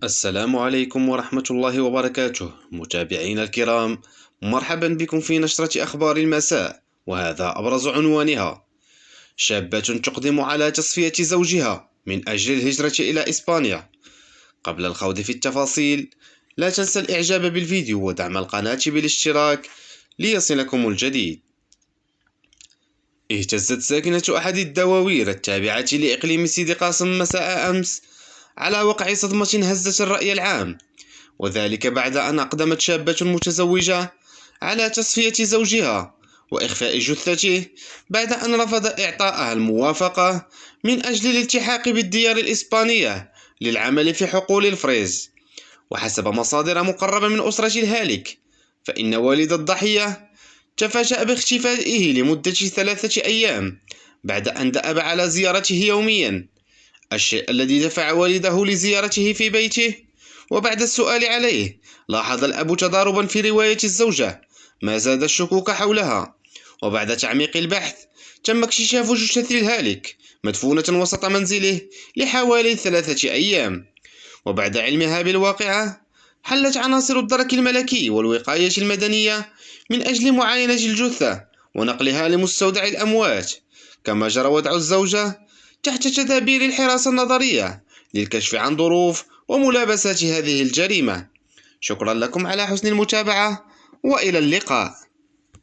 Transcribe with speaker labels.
Speaker 1: السلام عليكم ورحمة الله وبركاته متابعينا الكرام، مرحبا بكم في نشرة أخبار المساء، وهذا أبرز عنوانها: شابة تقدم على تصفية زوجها من أجل الهجرة إلى إسبانيا. قبل الخوض في التفاصيل، لا تنسى الإعجاب بالفيديو ودعم القناة بالاشتراك ليصلكم الجديد. اهتزت ساكنة أحد الدواوير التابعة لإقليم سيدي قاسم مساء أمس على وقع صدمة هزت الرأي العام، وذلك بعد أن أقدمت شابة متزوجة على تصفية زوجها وإخفاء جثته بعد أن رفض إعطائها الموافقة من أجل الالتحاق بالديار الإسبانية للعمل في حقول الفريز. وحسب مصادر مقربة من أسرة الهالك، فإن والد الضحية تفاجأ باختفائه لمدة 3 أيام بعد أن دأب على زيارته يوميا، الشيء الذي دفع والده لزيارته في بيته. وبعد السؤال عليه، لاحظ الأب تضاربا في رواية الزوجة ما زاد الشكوك حولها. وبعد تعميق البحث، تم اكتشاف جثة الهالك مدفونة وسط منزله لحوالي 3 أيام. وبعد علمها بالواقعة، حلت عناصر الدرك الملكي والوقاية المدنية من أجل معاينة الجثة ونقلها لمستودع الأموات، كما جرى وضع الزوجة تحت تدابير الحراسة النظرية للكشف عن ظروف وملابسات هذه الجريمة. شكرا لكم على حسن المتابعة، وإلى اللقاء.